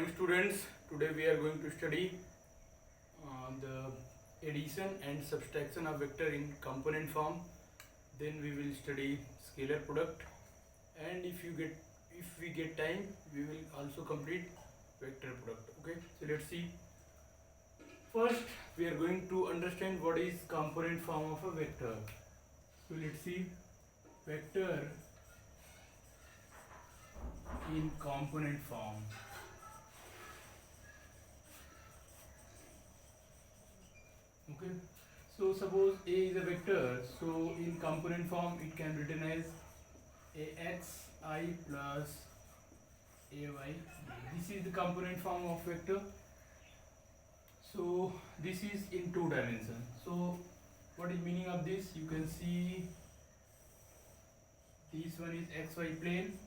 morning, students. Today we are going to study the addition and subtraction of vector in component form. Then we will study scalar product, and if we get time, we will also complete vector product. Okay, so let's see. First, we are going to understand what is component form of a vector. So let's see vector in component form. Okay, so suppose A is a vector, so in component form it can be written as axi plus ay. This is the component form of vector. So this is in two dimensions. So what is meaning of this? You can see this one is xy plane.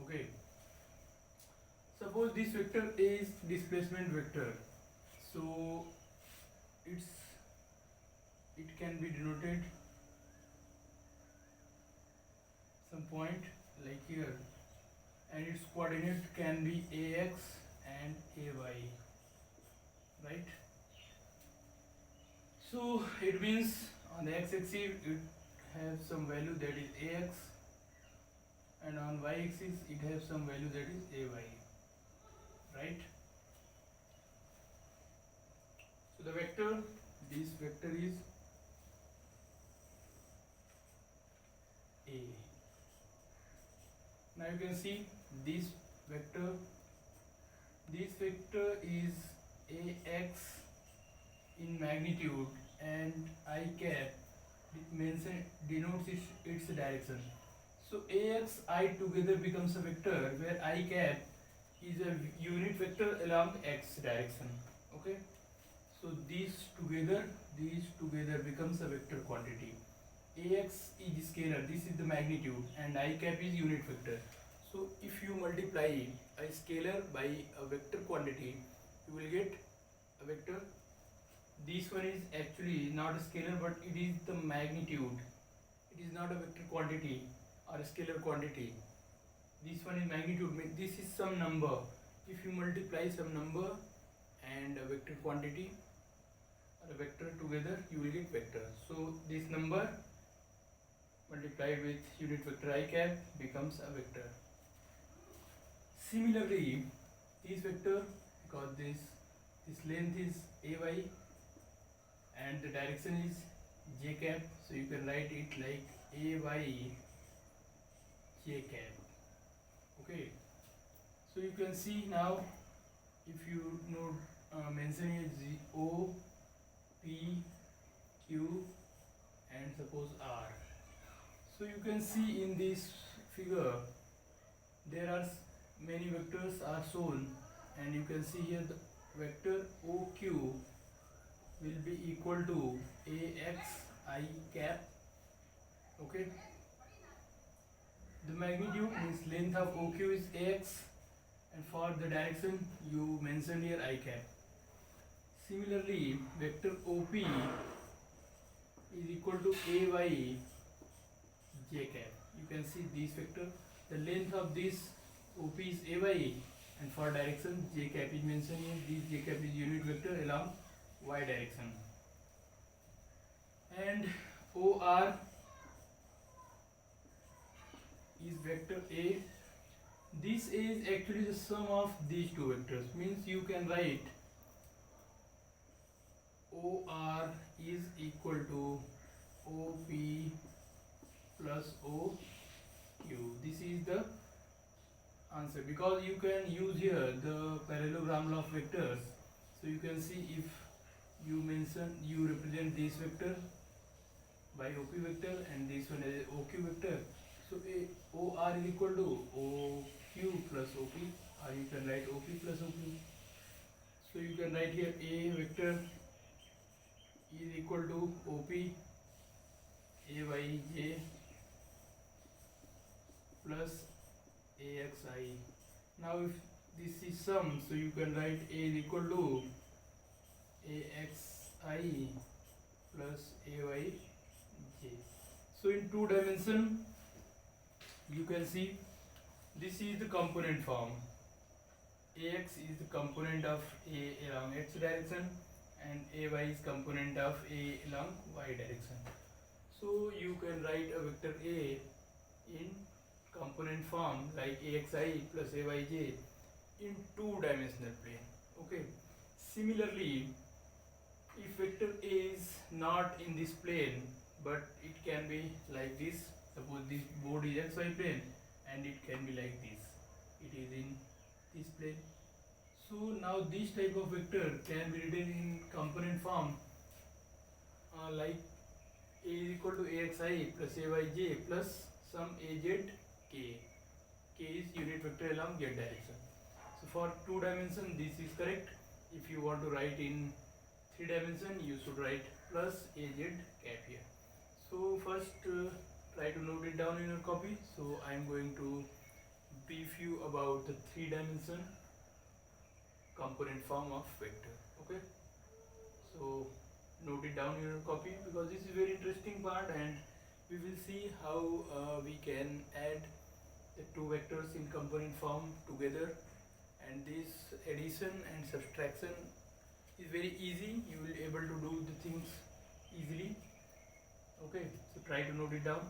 Okay, suppose this vector is displacement vector, so it can be denoted some point like here, and its coordinate can be ax and ay, right? So it means on the x-axis it has some value that is ax, and on y-axis it has some value that is ay, right? So the vector, this vector is A. Now you can see this vector is ax in magnitude, and I cap denotes its direction. So ax, I together becomes a vector where I cap is a unit vector along x direction. Okay, so these together becomes a vector quantity. Ax is scalar, this is the magnitude, and I cap is unit vector. So if you multiply a scalar by a vector quantity, you will get a vector. This one is actually not a scalar, but it is the magnitude. It is not a vector quantity or a scalar quantity. This one is magnitude. This is some number. If you multiply some number and a vector quantity or a vector together, you will get vector. So this number multiplied with unit vector I cap becomes a vector. Similarly, this vector, because this length is ay and the direction is j cap, so you can write it like ay j cap. Okay, so you can see now, if you know mention here O, P, Q and suppose R. So you can see in this figure there are many vectors are shown, and you can see here the vector OQ will be equal to AXI cap. Okay, the magnitude means length of OQ is AX, and for the direction you mention here I cap. Similarly, vector OP is equal to AY j cap. You can see this vector, the length of this OP is AY, and for direction j cap is mentioned here. This j cap is unit vector along y direction. And OR is vector A. This is actually the sum of these two vectors, means you can write OR is equal to OP plus OQ. This is the answer, because you can use here the parallelogram law of vectors. So you can see, if you represent this vector by OP vector and this one as OQ vector, so OR is equal to OQ plus OP, or you can write OP plus OQ. So you can write here A vector is equal to OP AYJ plus AXI. Now if this is sum, so you can write A is equal to AXI plus AYJ. So in two dimension, you can see this is the component form. ax is the component of a along x direction and ay is component of a along y direction. So you can write a vector a in component form like axi plus ayj in two-dimensional plane. Okay. Similarly, if vector a is not in this plane, but it can be like this. Suppose this board is xy plane and it can be like this. It is in this plane. So now this type of vector can be written in component form like a is equal to axi plus ayj plus some az k. K is unit vector along z direction. So for two dimension this is correct. If you want to write in three dimension you should write plus az cap here. So first try to note it down in your copy. So I am going to brief you about the three dimension component form of vector. Okay, so note it down in your copy because this is very interesting part and we will see how we can add the two vectors in component form together, and this addition and subtraction is very easy. You will be able to do the things easily. Okay, so try to note it down.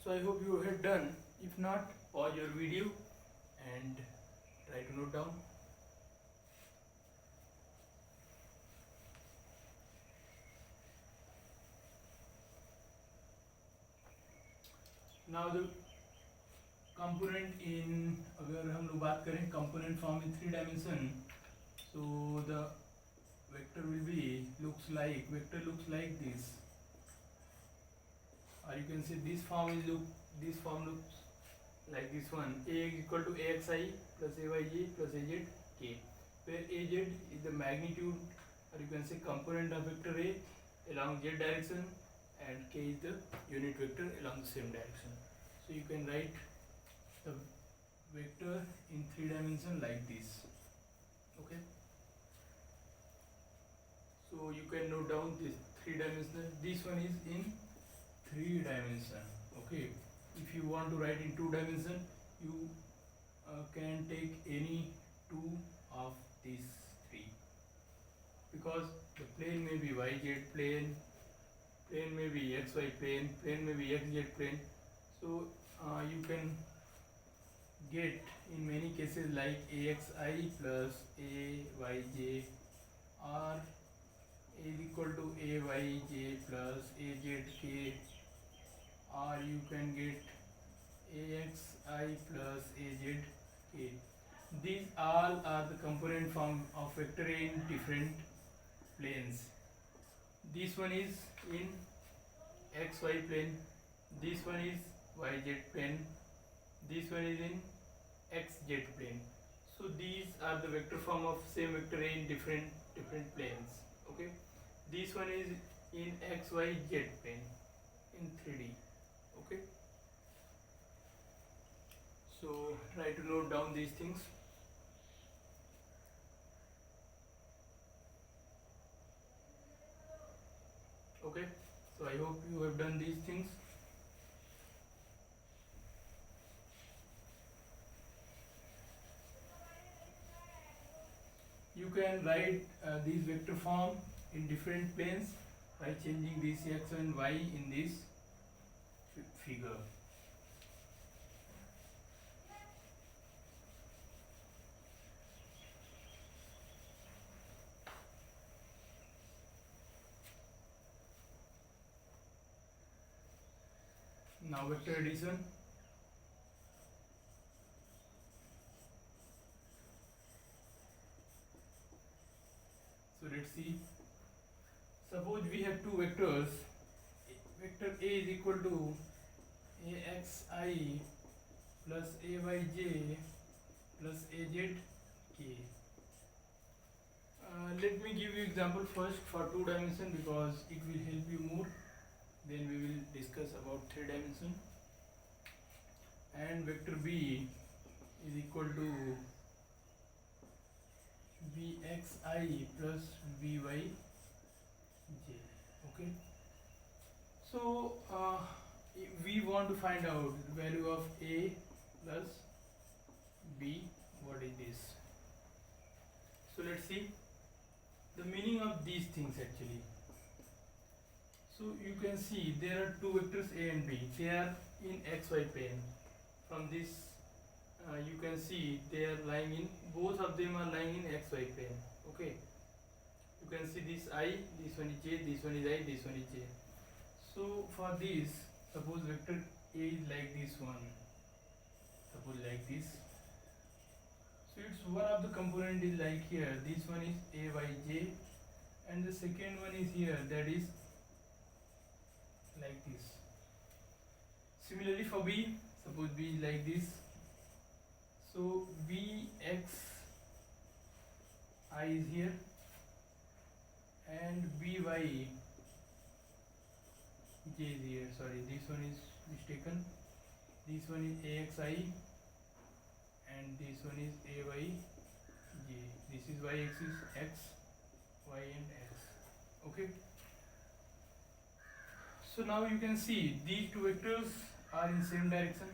So I hope you have done. If not, pause your video and try to note down. Now the component in, अगर हम लोग बात करें component form in three dimension, so the vector will be looks like this, or you can say this form looks like this one. A is equal to axi plus ayj plus az k, where az is the magnitude, or you can say component of vector a along z direction and k is the unit vector along the same direction. So you can write the vector in three dimension like this. Okay, so you can note down this three dimensional. This one is in three dimension. Okay, if you want to write in two dimension you can take any two of these three, because the plane may be yz plane, plane may be xy plane, plane may be xz plane. So you can get in many cases like axi plus ayj, or a is equal to ayj plus azk, or you can get axi plus azk. These all are the component form of vector A in different planes. This one is in xy plane, this one is yz plane, this one is in xz plane. So these are the vector form of same vector A in different planes. Okay, this one is in xyz plane in 3D. Okay, so try to note down these things. Okay, so I hope you have done these things. You can write these vector form in different planes by changing this x and y in this figure. Now vector addition. So let's see. Suppose we have two vectors. Vector A is equal to axi plus ayj plus azk. Let me give you example first for two dimension because it will help you more. Then we will discuss about three dimension. And vector B is equal to bxi plus byj. Okay, so we want to find out the value of a plus B. What is this? So let's see the meaning of these things actually. So you can see there are two vectors A and B. They are in xy plane. From this you can see they are lying in, both of them are lying in xy plane. Okay, you can see this I, this one is J, this one is I, this one is J. So for this, suppose vector A is like this one, suppose like this. So it's one of the component is like here, this one is A by J, and the second one is here, that is like this. Similarly for B, suppose B is like this. So Bx I is here and By J is here. Sorry, this one is mistaken. This one is Axi and this one is Ay J. This is y axis x, y and x. Okay. So now you can see these two vectors are in same direction.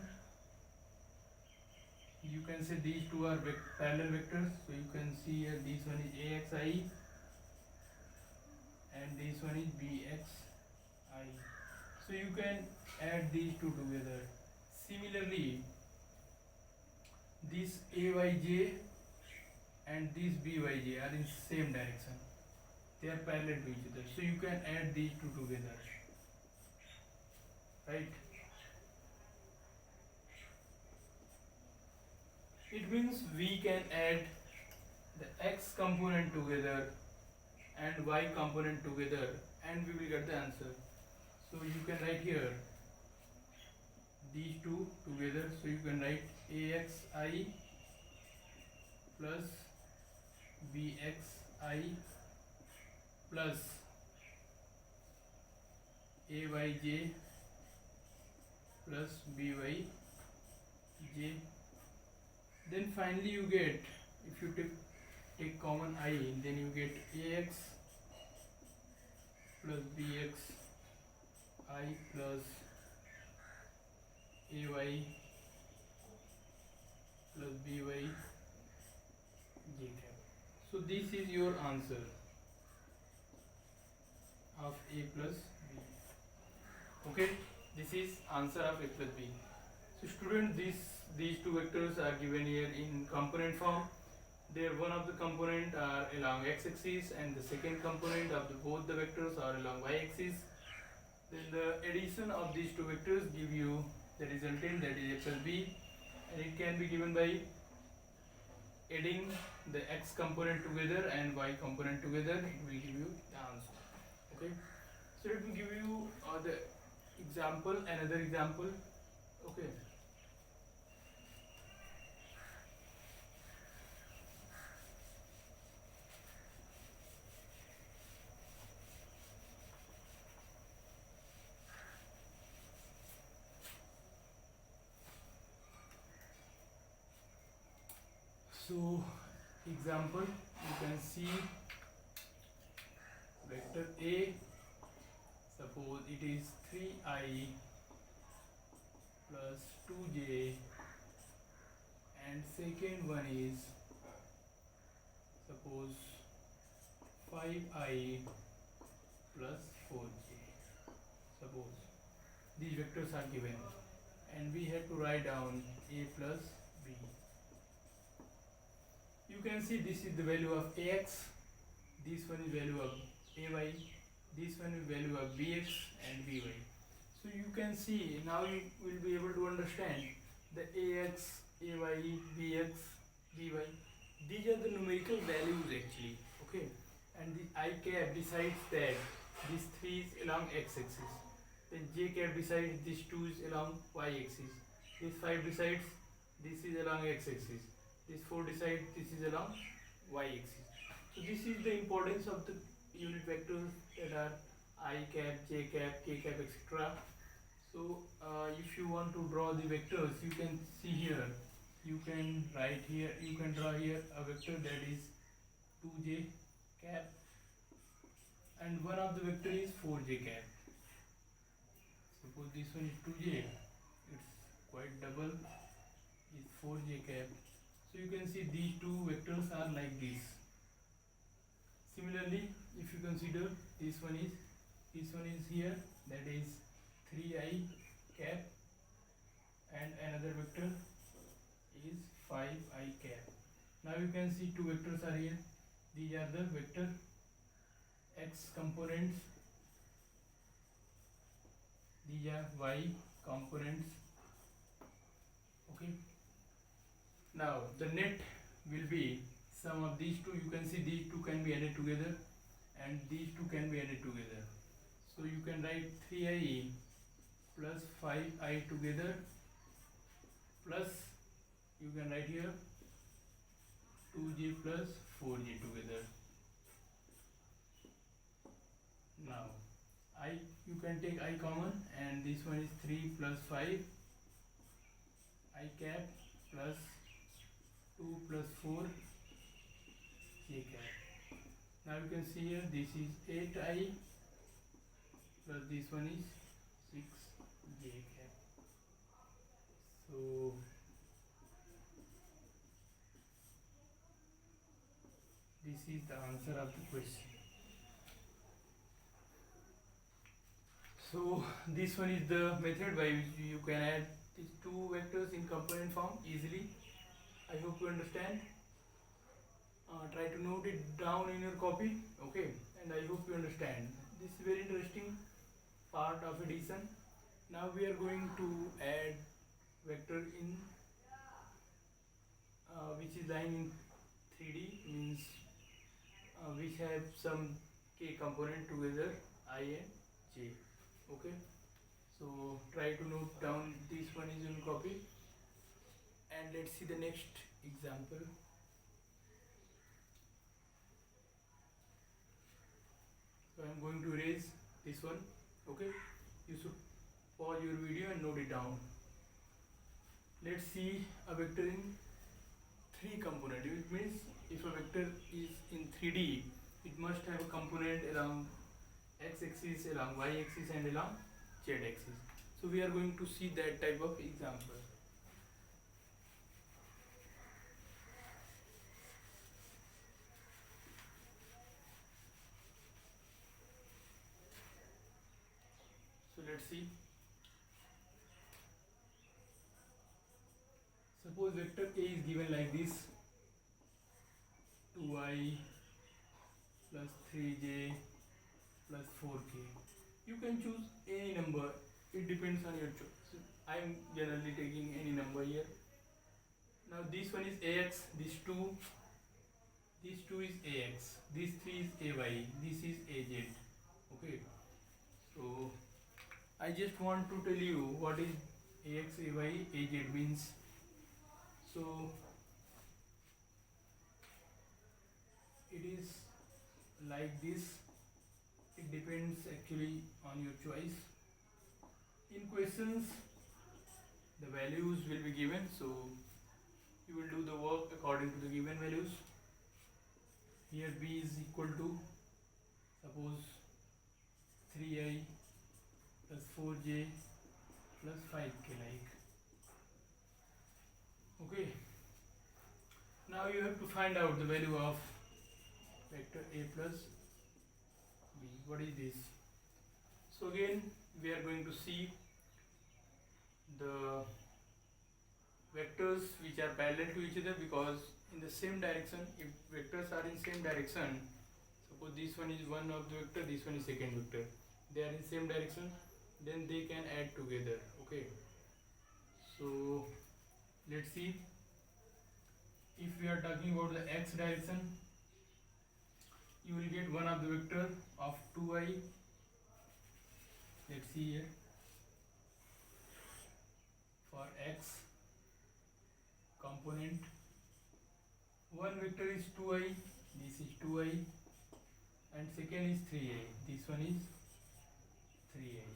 You can say these two are parallel vectors. So you can see here this one is Axi and this one is Bxi. So you can add these two together. Similarly, this Ayj and this Byj are in same direction. They are parallel to each other. So you can add these two together. Right? It means we can add the x component together and y component together and we will get the answer. So you can write here these two together. So you can write Axi plus Bxi plus Ayj plus Byj. Then finally you get, if you take common I, then you get Ax plus Bxi plus Ay plus Byj. So this is your answer of A plus B. Okay, this is answer of A plus B. So student, these two vectors are given here in component form. There one of the component are along x-axis and the second component of both the vectors are along y-axis. Then the addition of these two vectors give you the resultant, that is A plus B, and it can be given by adding the x component together and y component together. It will give you the answer. Okay, so let me give you the example, another example. Okay. So example, you can see vector A, suppose it is 3i plus 2j, and second one is suppose 5i plus 4j. Suppose these vectors are given and we have to write down A plus B. You can see this is the value of Ax, this one is value of Ay, this one is value of Bx and By. So you can see now you will be able to understand the Ax, Ay, Bx, By. These are the numerical values actually. Okay, and the I cap decides that this 3 is along x-axis. Then j cap decides this 2 is along y-axis. This 5 decides this is along x-axis. This 4 decides this is along y-axis. So this is the importance of the unit vectors that are I cap, j cap, k cap, etc. So if you want to draw the vectors, you can see here, you can write here, you can draw here a vector that is 2j cap and one of the vector is 4j cap. Suppose this one is 2j, it's quite double is 4j cap, So you can see these two vectors are like this. Similarly, if you consider this one is here, that is 3I cap, and another vector is 5I cap. Now you can see two vectors are here. These are the vector x components, these are y components. Okay. Now the net will be sum of these two. You can see these two can be added together and these two can be added together. So you can write 3I plus 5I together, plus you can write here 2j plus 4j together. Now you can take I common, and this one is 3 plus 5 I cap plus 2 plus 4 j cap. Now you can see here this is 8I plus this one is 6 j cap. So this is the answer of the question. So this one is the method by which you can add these two vectors in component form easily. I hope you understand. Try to note it down in your copy, okay? And I hope you understand. This is very interesting part of addition. Now we are going to add vector in which is lying in 3D, means which have some k component together, I and j. Okay, so try to note down this one is in copy, and let's see the next example. So I am going to erase this one. Okay, you should pause your video and note it down. Let's see a vector in 3 component. It means if a vector is in 3D, it must have a component along x-axis, along y-axis, and along z-axis. So we are going to see that type of example. So let's see. Suppose vector A is given like this: 2I plus 3j plus 4k. You can choose any number, it depends on your choice. I am generally taking any number here. Now this one is ax, this 2 is ax, this 3 is ay, this is az. Okay, so I just want to tell you what is ax, ay, az means. So it is like this. It depends actually on your choice. In questions, the values will be given, so you will do the work according to the given values. Here b is equal to, suppose, 3I plus 4j plus 5k, like. Okay. Now you have to find out the value of vector a plus b. What is this? So again we are going to see the vectors which are parallel to each other, because in the same direction, if vectors are in same direction, suppose this one is one of the vector, this one is second vector, they are in same direction, then they can add together. Okay, so let's see. If we are talking about the x direction, you will get one of the vector of 2I. Let's see here. For x component, one vector is 2I, this is 2I, and second is 3I, this one is 3I.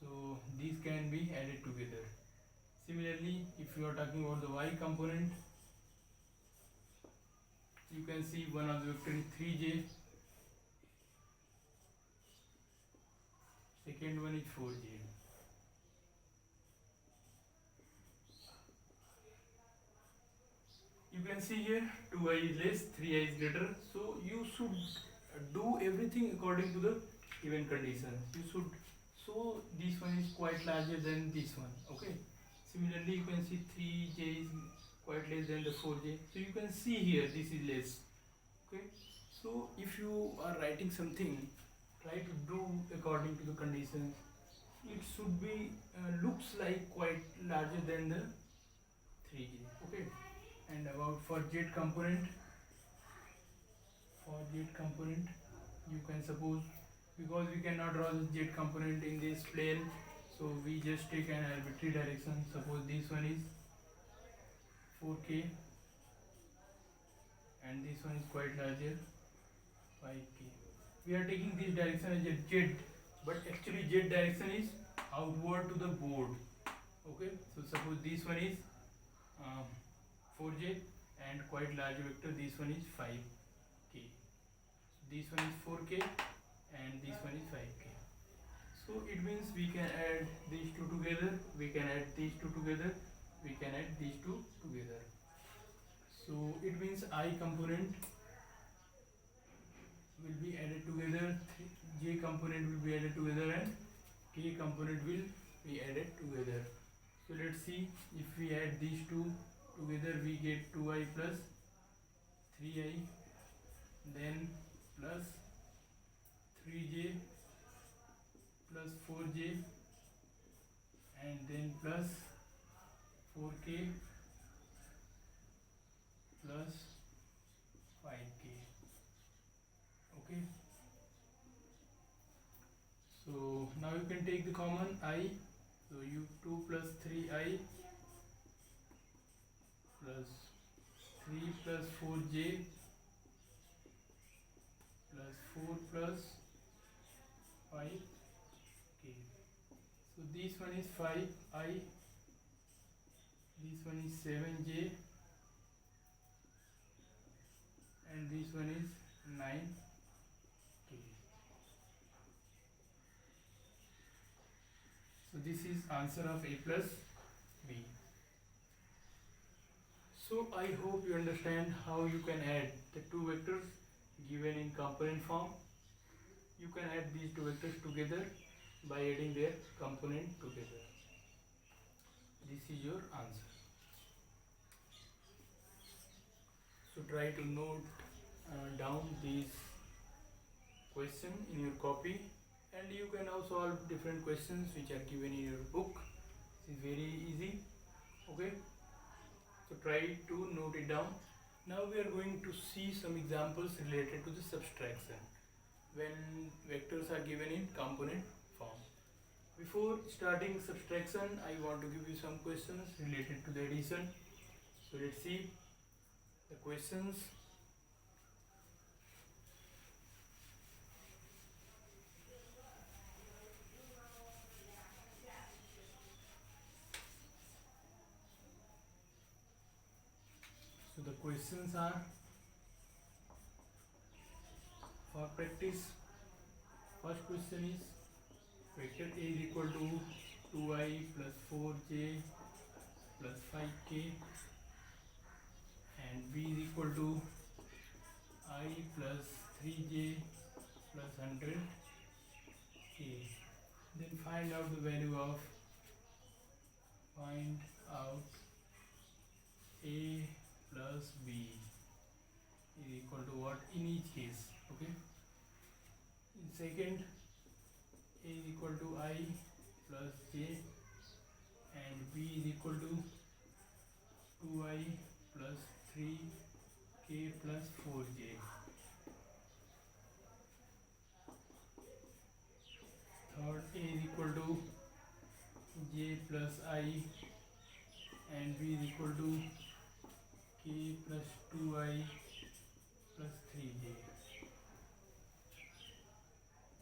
So these can be added together. Similarly, if you are talking about the y component, you can see one of the vector is 3j, second one is 4j. you can see here 2i is less, 3i is greater. So you should do everything according to the given conditions. You should, so this one is quite larger than this one. Okay. Similarly, you can see 3j is quite less than the 4j. So you can see here this is less. Okay. So if you are writing something, try to do according to the conditions. It should be looks like quite larger than the 3j. Okay. And about for z component, you can suppose, because we cannot draw the z component in this plane, so we just take an arbitrary direction. Suppose this one is 4k and this one is quite larger, 5k. We are taking this direction as a z, but actually z direction is outward to the board. Okay, so suppose this one is 4j and quite large vector, this one is 5k. So this one is 4k and this one is 5k. So it means we can add these two together, we can add these two together, we can add these two together. So it means I component will be added together, j component will be added together, and k component will be added together. So let's see, if we add these two together, we get 2i plus 3i, then plus 3j plus 4j, and then plus 4k plus 5k. Okay. So now you can take the common I. So you 2 plus 3i plus 3 plus 4j plus 4 plus 5k. So this one is 5i, this one is 7j, and this one is 9k. So this is answer of A plus B. So I hope you understand how you can add the two vectors given in component form. You can add these two vectors together by adding their component together. This is your answer. So try to note down these questions in your copy, and you can also solve different questions which are given in your book. This is very easy. Okay, so try to note it down. Now we are going to see some examples related to the subtraction when vectors are given in component form. Before starting subtraction, I want to give you some questions related to the addition. So let's see the questions. So the questions are, for practice, first question is vector A is equal to 2i plus 4j plus 5k, and B is equal to I plus 3j plus 100k. Then find out the value of, find out A plus B is equal to what in each case. Okay. In second, A is equal to I plus j, and B is equal to 2i plus 3k plus 4j. Third, A is equal to j plus I, and B is equal to k plus 2i plus 3j.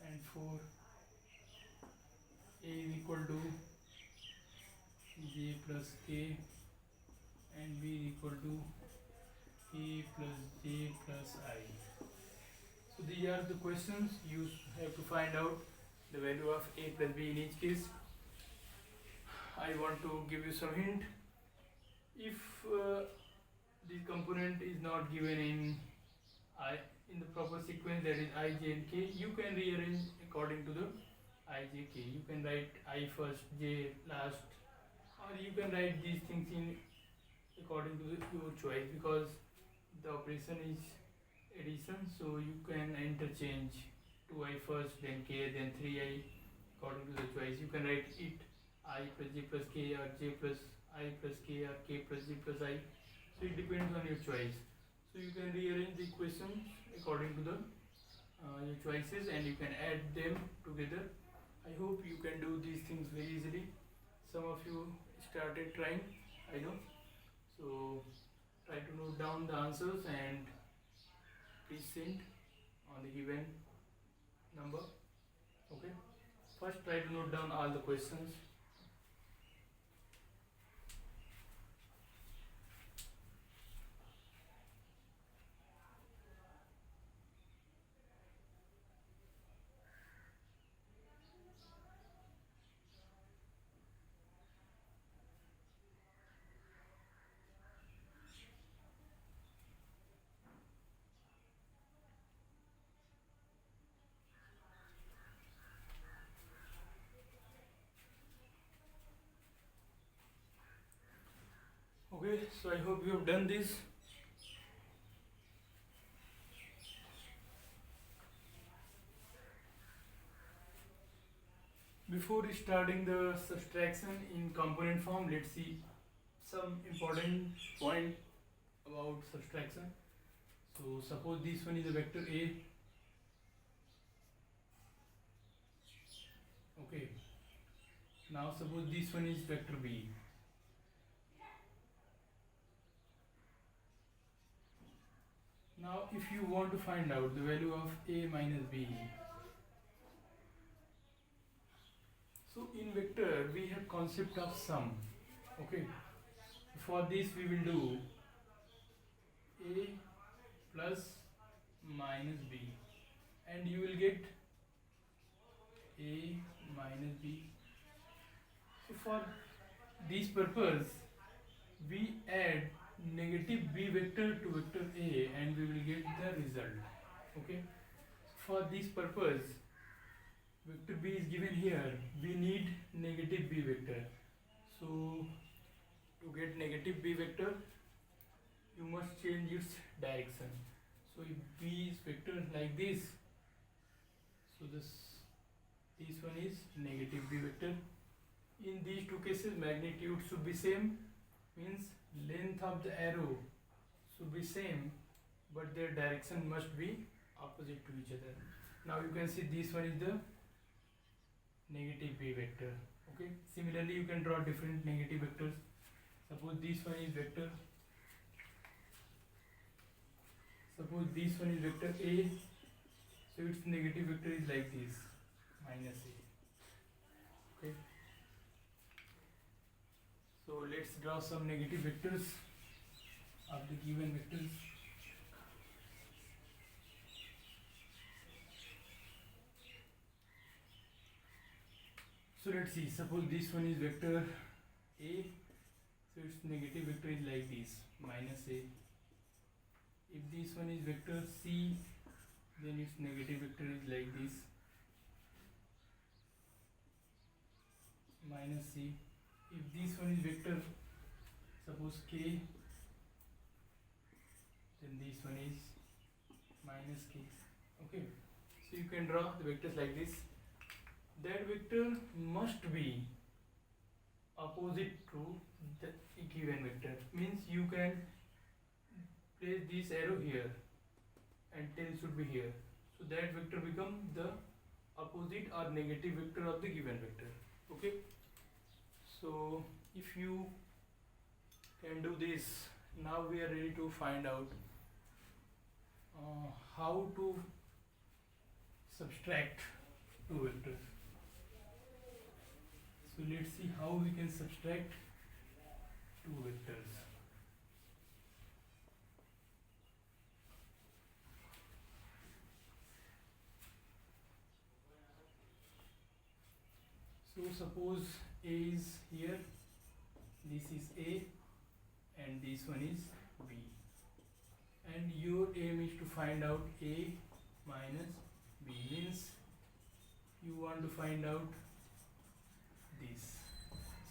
And 4, A is equal to j plus k, and B is equal to k plus j plus I. So these are the questions. You have to find out the value of A plus B in each case. I want to give you some hint. If this component is not given I in the proper sequence, that is I, j and k, you can rearrange according to the I, j, k. You can write I first, j last, or you can write these things in according to your choice, because the operation is addition, so you can interchange 2i first, then k, then 3i according to the choice. You can write it I plus j plus k, or j plus I plus k, or k plus j plus I. So it depends on your choice. So you can rearrange the equations according to the your choices, and you can add them together. I hope you can do these things very easily. Some of you started trying, I know. So try to note down the answers and please send on the given number. Okay. First try to note down all the questions. Okay, so I hope you have done this. Before starting the subtraction in component form, let's see some important point about subtraction. So suppose this one is a vector A. Okay. Now suppose this one is vector B. Now if you want to find out the value of A minus B, so in vector we have concept of sum. Okay. For this we will do A plus minus B, and you will get A minus B. So for this purpose we add negative B vector to vector A, and we will get the result. Okay. For this purpose, vector B is given here, we need negative B vector. So to get negative B vector, you must change its direction. So if B is vector like this, so this one is negative B vector. In these two cases magnitude should be same, means length of the arrow should be same, but their direction must be opposite to each other. Now you can see this one is the negative B vector. Okay. Similarly you can draw different negative vectors. Suppose this one is vector. Suppose this one is vector A. So its negative vector is like this, minus A. Okay. So let's draw some negative vectors of the given vectors. So let's see, suppose this one is vector A, so its negative vector is like this, minus A. If this one is vector C, then its negative vector is like this, minus C. If this one is vector, suppose K, then this one is minus K. Okay, so you can draw the vectors like this. That vector must be opposite to the given vector, means you can place this arrow here and tail should be here, so that vector become the opposite or negative vector of the given vector. Okay, so if you can do this, now we are ready to find out how to subtract two vectors. So let's see how we can subtract two vectors. So suppose A is here, this is A, and this one is B. and your aim is to find out a minus b, means you want to find out this.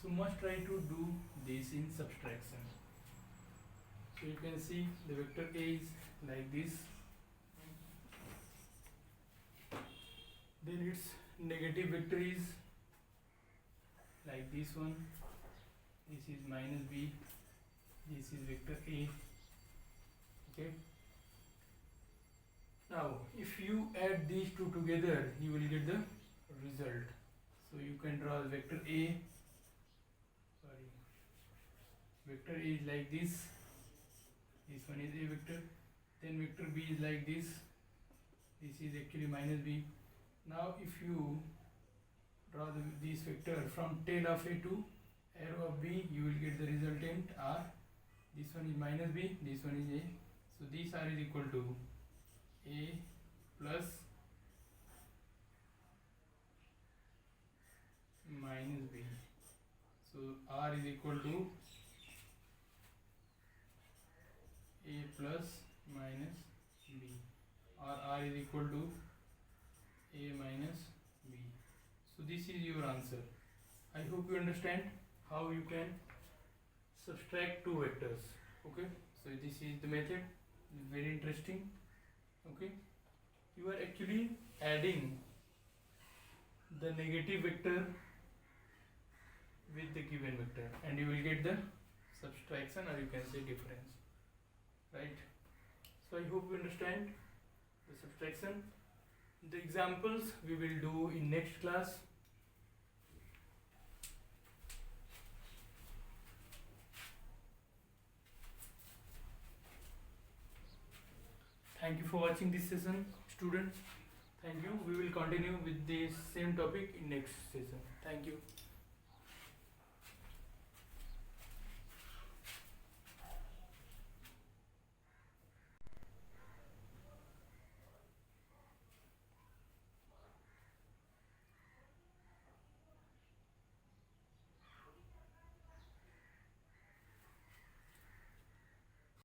So must try to do this in subtraction. So you can see the vector a is like this, then its negative vector is like this one, this is minus b, this is vector a. Okay, now if you add these two together you will get the result. So you can draw vector a, vector a is like this one is a vector, then vector b is like this is actually minus b. Now if you draw this vector from tail of a to arrow of b, you will get the resultant r. This one is minus b, this one is a. So these r is equal to a plus minus b. So r is equal to a plus minus b, or r is equal to a minus b. So this is your answer. I hope you understand how you can subtract two vectors. Okay, so this is the method, very interesting. Okay, you are actually adding the negative vector with the given vector and you will get the subtraction, or you can say difference, right? So I hope you understand the subtraction. The examples we will do in next class. Thank you for watching this session, students. Thank you. We will continue with the same topic in next session. Thank you.